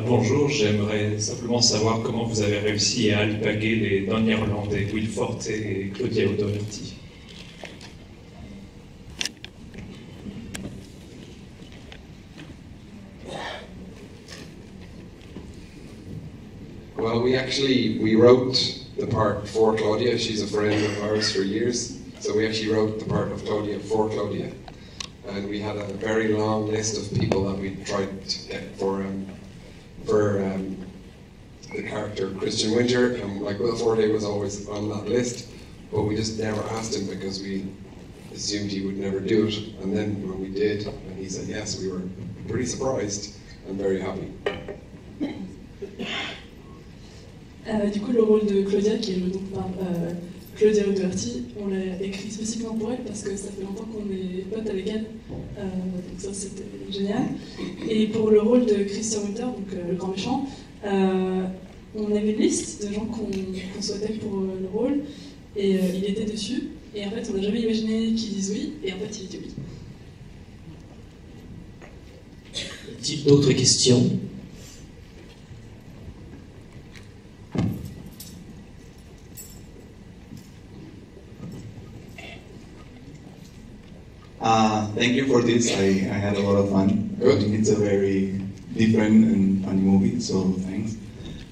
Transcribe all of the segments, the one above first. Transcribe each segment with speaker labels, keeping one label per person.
Speaker 1: Bonjour, j'aimerais simplement savoir comment vous avez réussi à alpaguer les non-irlandais Will Forte et Claudia O'Doherty.
Speaker 2: Well, we wrote the part for Claudia. She's a friend of ours for years. So we actually wrote the part of Claudia for Claudia. And we had a very long list of people that we tried to get for the character Christian Winter. And like Will Forte was always on that list, but we just never asked him because we assumed he would never do it. And then when we did, and he said yes, we were pretty surprised and very happy.
Speaker 3: Du coup, le rôle de Claudia, qui est joué donc par Claudia O'Doherty, on l'a écrit spécifiquement pour elle parce que ça fait longtemps qu'on est potes avec elle, donc ça c'était génial. Et pour le rôle de Christian Winter, donc le grand méchant, on avait une liste de gens qu'on souhaitait pour le rôle, et il était dessus, et en fait on n'a jamais imaginé qu'il dise oui, et en fait il était oui.
Speaker 4: Y a-t-il d'autres questions ?
Speaker 5: Thank you for this. I had a lot of fun.
Speaker 2: Good.
Speaker 5: I think it's a very different and funny movie, so thanks.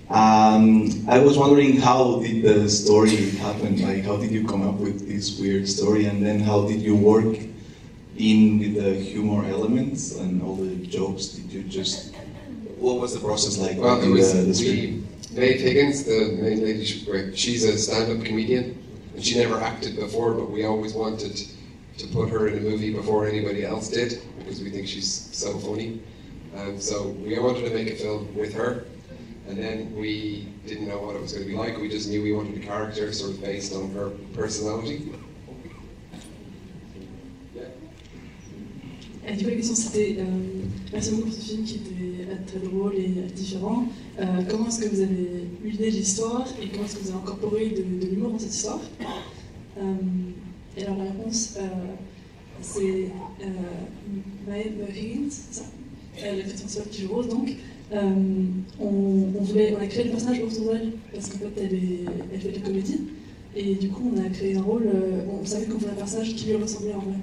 Speaker 5: I was wondering, how did the story happen? Like, how did you come up with this weird story, and then how did you work in with the humor elements and all the jokes? Did you just, what was the process like?
Speaker 2: Well, it was
Speaker 5: the
Speaker 2: Maeve Higgins, the main lady. She's a stand-up comedian, and she never acted before, but we always wanted to put her in a movie before anybody else did, because we think she's so funny. So we wanted to make a film with her, and then we didn't know what it was going to be like. We just knew we wanted a character sort of based on her personality.
Speaker 3: Du coup, la question c'était, merci beaucoup pour ce film qui était très drôle et différent. Comment est-ce que vous avez eu l'idée de l'histoire et comment est-ce que vous avez incorporé de l'humour dans cette histoire? Et alors la réponse, c'est Maeve Higgins, c'est ça, l'actrice principale qui joue Rose. Donc, on a créé le personnage autour d'elle parce qu'en fait elle fait de la comédie, et du coup on a créé un rôle, on savait qu'on voulait un personnage qui lui ressemblait en vrai.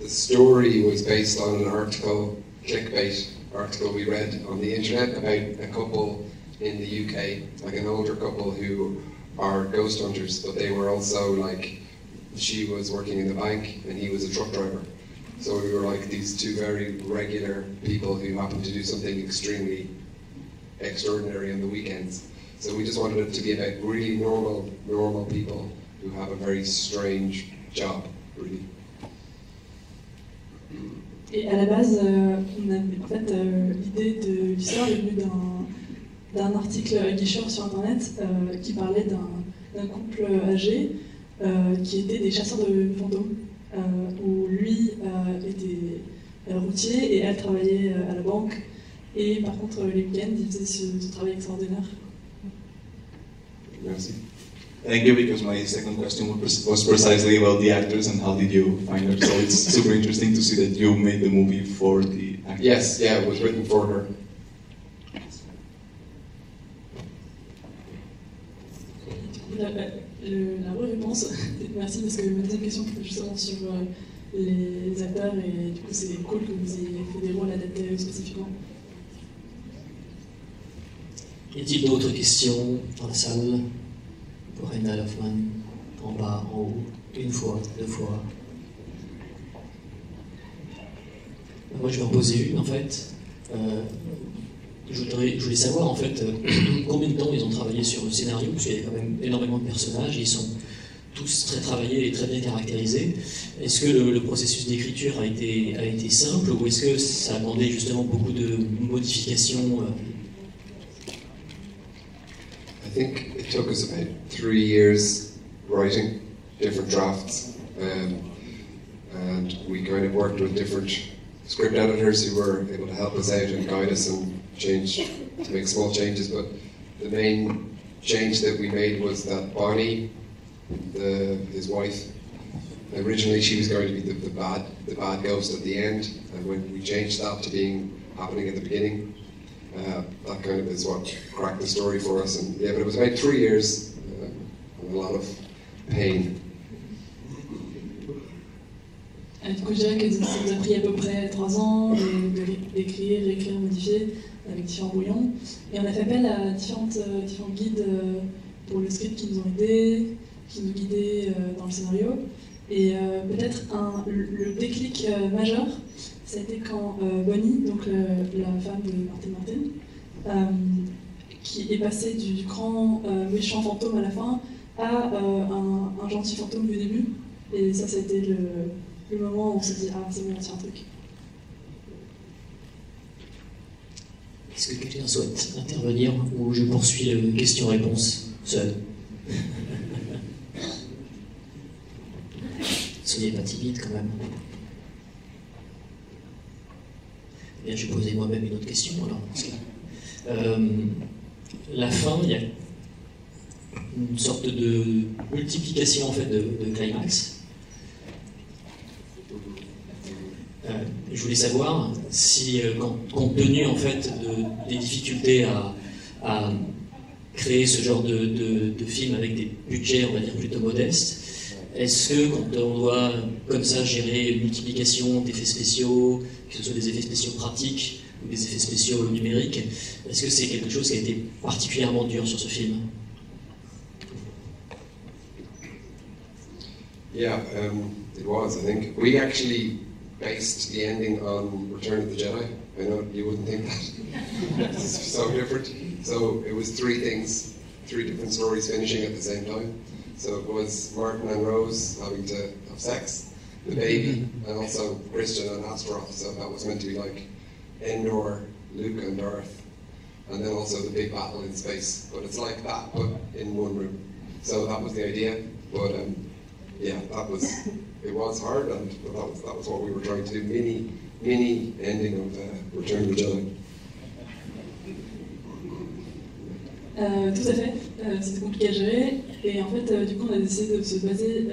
Speaker 2: The story was based on an article, clickbait article we read on the internet about a couple in the UK, like an older couple who are ghost hunters, but they were also like, she was working in the bank and he was a truck driver. So we were like these two very regular people who happened to do something extremely extraordinary on the weekends. So we just wanted it to be about really normal people who have a very strange job, really.
Speaker 3: Et à la base, l'idée de l'histoire est venue d'un article guicheur sur internet qui parlait d'un couple âgé qui étaient des chasseurs de fantômes, où lui était routier et elle travaillait à la banque, et par contre les week-ends ils faisaient ce travail extraordinaire.
Speaker 2: Merci.
Speaker 5: Thank you, because my second question was precisely about the actors and how did you find her. So it's super interesting to see that you made the movie for the actors.
Speaker 2: Yes, yeah, it was written for her.
Speaker 3: La vraie réponse, merci, parce que ma deuxième question c'était justement sur les acteurs, et du coup c'est cool que vous ayez fait des rôles adaptés spécifiquement.
Speaker 4: Y a-t-il d'autres questions dans la salle pour Randall Hoffman? En bas, en haut, une fois, deux fois. Moi je vais en poser une en fait. Je voulais savoir en fait combien de temps ils ont travaillé sur le scénario, parce qu'il y a quand même énormément de personnages, et ils sont tous très travaillés et très bien caractérisés. Est-ce que le processus d'écriture a été simple, ou est-ce que ça a demandé justement beaucoup de modifications?
Speaker 2: I think it took us about 3 years writing different drafts, and we kind of worked with different script editors who were able to help us out and guide us and to make small changes. But the main change that we made was that Bonnie, his wife, originally she was going to be the bad ghost at the end, and when we changed that to happening at the beginning, that kind of is what cracked the story for us. And yeah, but it was about 3 years and a lot of pain.
Speaker 3: Du coup, je dirais que ça nous a pris à peu près 3 ans d'écrire, réécrire, modifier avec différents brouillons. Et on a fait appel à différents guides pour le script qui nous ont aidés, qui nous guidaient dans le scénario. Et peut-être le déclic majeur, ça a été quand Bonnie, donc la femme de Martin, qui est passée du grand méchant fantôme à la fin à un gentil fantôme du début. Et ça a été le moment où on s'est dit « Ah, c'est bon, on tient un truc ».
Speaker 4: Est-ce que quelqu'un souhaite intervenir ou je poursuis le question-réponse seul? Soyez pas timide quand même. Eh bien, je vais poser moi-même une autre question alors. La fin, il y a une sorte de multiplication en fait de climax. Je voulais savoir si, compte tenu en fait des difficultés à créer ce genre de film avec des budgets, on va dire, plutôt modestes, est-ce que quand on doit comme ça gérer une multiplication d'effets spéciaux, que ce soit des effets spéciaux pratiques ou des effets spéciaux numériques, est-ce que c'est quelque chose qui a été particulièrement dur sur ce film?
Speaker 2: Yeah, it was, I think. We actually based the ending on Return of the Jedi. I know you wouldn't think that. It's so different. So it was 3 things, 3 different stories finishing at the same time. So it was Martin and Rose having to have sex, the baby, and also Christian and Astaroth. So that was meant to be like Endor, Luke and Darth, and then also the big battle in space. But it's like that, but in one room. So that was the idea. But yeah, it was hard, but that was what we were trying to do. Mini ending of Return of the Jedi.
Speaker 3: Tout à fait, c'était compliqué à gérer et en fait du coup on a décidé de se baser,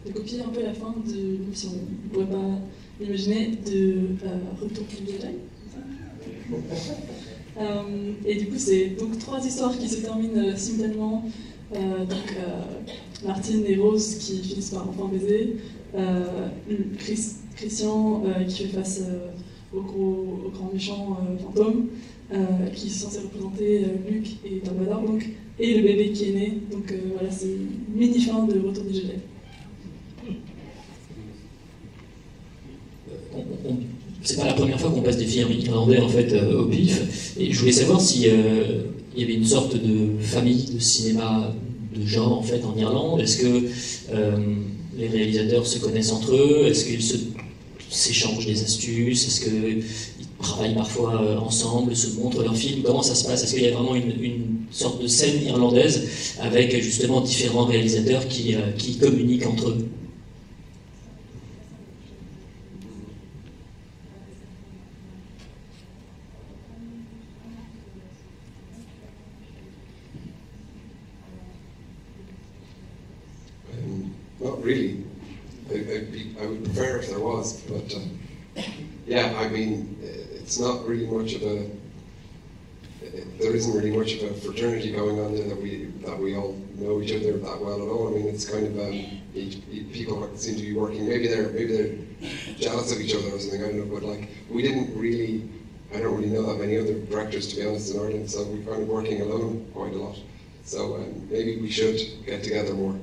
Speaker 3: de copier un peu la fin de, même si on ne pourrait pas l'imaginer, de Retour du Jedi. Et du coup c'est donc 3 histoires qui se terminent simultanément, Martine et Rose qui finissent par enfin baiser, Christian qui fait face au grand méchant fantôme, qui est censé représenter Luke et Darth Vader, donc, et le bébé qui est né. Donc voilà, c'est une mini-fin de Retour du Jedi.
Speaker 4: C'est pas la première fois qu'on passe des films irlandais en fait au pif, et je voulais savoir si il y avait une sorte de famille de cinéma de genre en fait en Irlande. Est-ce que les réalisateurs se connaissent entre eux? Est-ce qu'ils s'échangent des astuces? Est-ce qu'ils travaillent parfois ensemble, se montrent leurs films? Comment ça se passe? Est-ce qu'il y a vraiment une sorte de scène irlandaise avec justement différents réalisateurs qui communiquent entre eux?
Speaker 2: Not really. I would prefer if there was, but yeah, I mean, it's not really much of a. There isn't really much of a fraternity going on there that we all know each other that well at all. I mean, it's kind of people seem to be working. Maybe they're jealous of each other or something. I don't know, but like we didn't really. I don't really know that many other directors, to be honest, in Ireland. So we're kind of working alone quite a lot. So maybe we should get together more.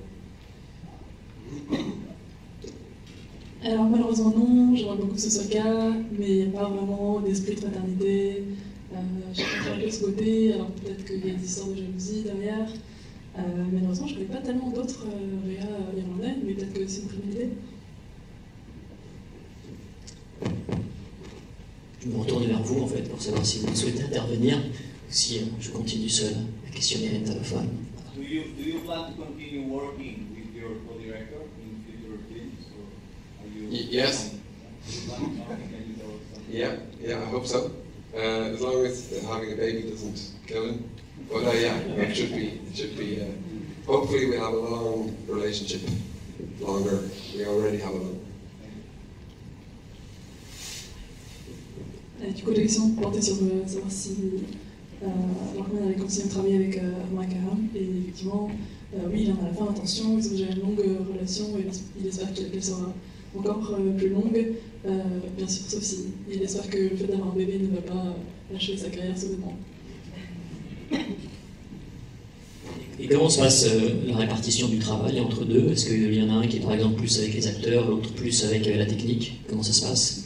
Speaker 3: Alors malheureusement non, j'aimerais beaucoup que ce soit le cas, mais il n'y a pas vraiment d'esprit de fraternité. Chacun fait de ce côté, alors peut-être qu'il y a des histoires de jalousie derrière. Malheureusement, je ne connais pas tellement d'autres réas irlandais, mais peut-être que c'est une priorité.
Speaker 4: Je me retourne vers vous en fait pour savoir si vous souhaitez intervenir, si je continue seul à questionner les téléphones.
Speaker 6: Do you plan to continue working with your co-director in future films? Or are you
Speaker 2: Yes. Yeah, I hope so. As long as having a baby doesn't kill him. But yeah, it should be. Hopefully, we'll have a long relationship. Longer. We already have a long.
Speaker 3: Du coup, la question portait sur savoir si Markman avait continué de travailler avec Mike Haram. Et effectivement, oui, il en a la fin intention. Ils ont déjà une longue relation et il espère qu'elle sera encore plus longue. Bien sûr, sauf si il espère que le fait d'avoir un bébé ne va pas lâcher sa carrière soudainement.
Speaker 4: Et comment se passe la répartition du travail entre deux? Est-ce qu'il y en a un qui est par exemple plus avec les acteurs, l'autre plus avec la technique? Comment ça se passe?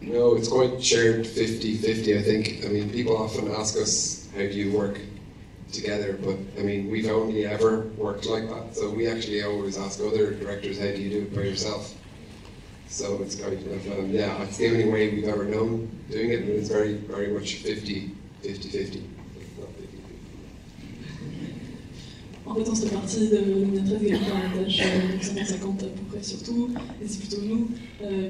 Speaker 2: No, it's quite shared 50-50, I think. I mean, people often ask us, how do you work together? But, I mean, we've only ever worked like that. So we actually always ask other directors, how do you do it by yourself? So it's kind of, yeah, it's the only way we've ever known doing it, and it's very, very much 50-50.
Speaker 3: En fait, on se répartit de manière très égalitaire la tâche, 50-50 à peu près surtout, et c'est plutôt nous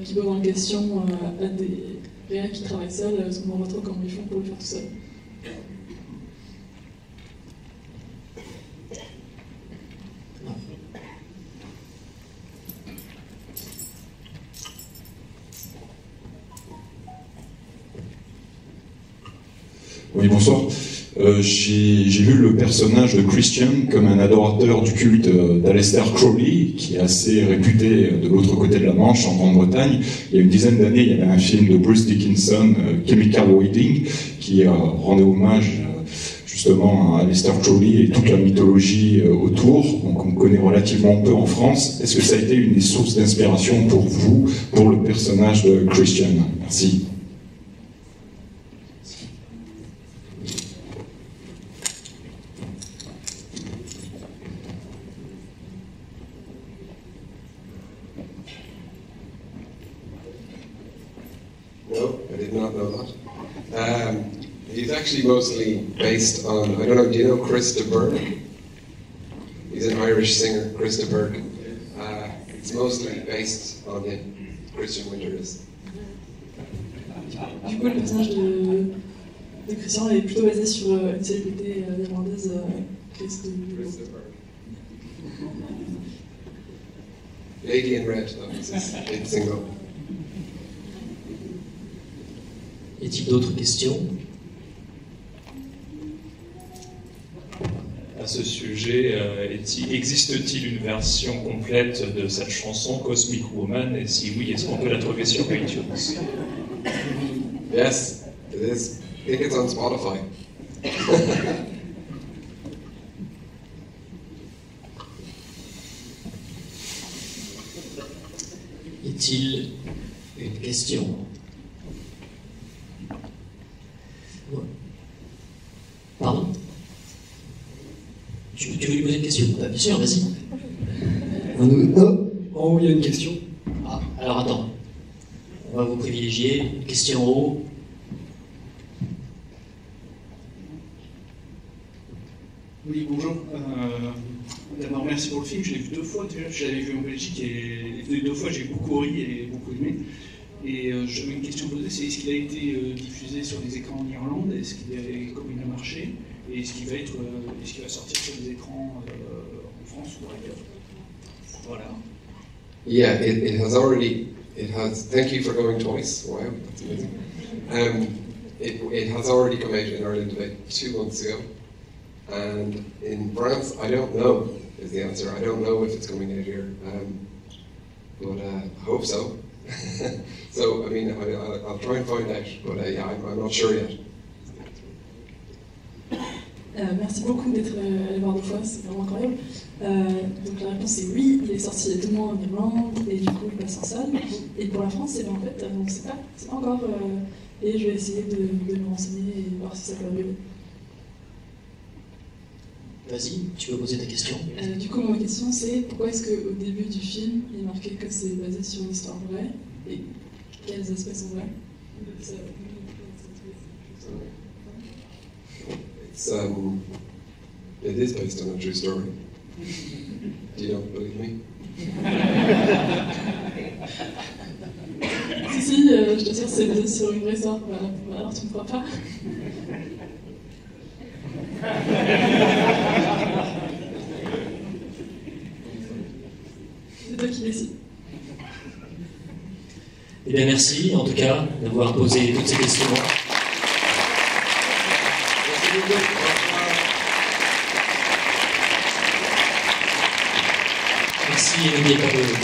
Speaker 3: qui posons la question à des réels qui travaillent seuls, parce qu'on ne voit pas trop comment ils font pour le faire tout seul.
Speaker 7: Oui, bonsoir. J'ai vu le personnage de Christian comme un adorateur du culte d'Aleister Crowley, qui est assez réputé de l'autre côté de la Manche, en Grande-Bretagne. Il y a une dizaine d'années, il y avait un film de Bruce Dickinson, Chemical Wedding, qui rendait hommage justement à Aleister Crowley et toute la mythologie autour, donc on connaît relativement peu en France. Est-ce que ça a été une des sources d'inspiration pour vous, pour le personnage de Christian? Merci.
Speaker 2: No, I did not know that. He's actually mostly based on, I don't know, do you know Chris de Burgh? He's an Irish singer, Chris de Burgh. It's mostly based on him, Christian Winter is.
Speaker 3: Du coup, le personnage de Christian est plutôt basé sur une célébrité irlandaise, Chris de
Speaker 2: Burgh. Lady in Red, though, is his hit single.
Speaker 4: Y a-t-il d'autres questions?
Speaker 1: À ce sujet, existe-t-il une version complète de cette chanson Cosmic Woman? Et si oui, est-ce qu'on peut la trouver sur iTunes?
Speaker 2: Yes, it is. I think it's on Spotify.
Speaker 4: Y a-t-il une question? Pardon? Tu veux lui poser une question? Bien sûr, vas-y.
Speaker 8: Oh, il y a une question.
Speaker 4: Ah, alors attends. On va vous privilégier. Question en haut.
Speaker 8: Oui, bonjour. D'abord, merci pour le film. Je l'ai vu 2 fois. Déjà, je l'avais vu en Belgique et les 2 fois, j'ai beaucoup ri et beaucoup aimé. Et j'avais une question à poser, c'est est-ce qu'il a été diffusé sur des écrans en Irlande? Est-ce qu'il comment il a marché? Et est-ce qu'il va sortir sur des écrans en France ou ailleurs? Voilà.
Speaker 2: Yeah, it has, thank you for going twice. Wow, that's amazing. It has already come out in Ireland about 2 months ago. And in France, I don't know, is the answer. I don't know if it's coming out here. But I hope so. So, I mean, I'll try and find out, but yeah, I'm not sure yet.
Speaker 3: Merci beaucoup d'être allé voir 2 fois, c'est vraiment incroyable. Donc la réponse est oui, il est sorti il y a 2 mois en Irlande et du coup il passe en salle. Et pour la France, en fait, on ne sait pas, c'est pas encore. Et je vais essayer de me renseigner et voir si ça peut arriver.
Speaker 4: Vas-y, tu veux poser ta question?
Speaker 3: Du coup, ma question c'est pourquoi est-ce qu'au début du film, il est marqué que c'est basé sur une histoire vraie et quels aspects sont vrais?
Speaker 2: It is based on a true story. Do you not believe me?
Speaker 3: Si, je t'assure, c'est basé sur une vraie histoire. Alors tu ne crois pas? C'est toi qui décides.
Speaker 4: Eh bien, merci en tout cas d'avoir posé toutes ces questions. Merci et n'oubliez pas de...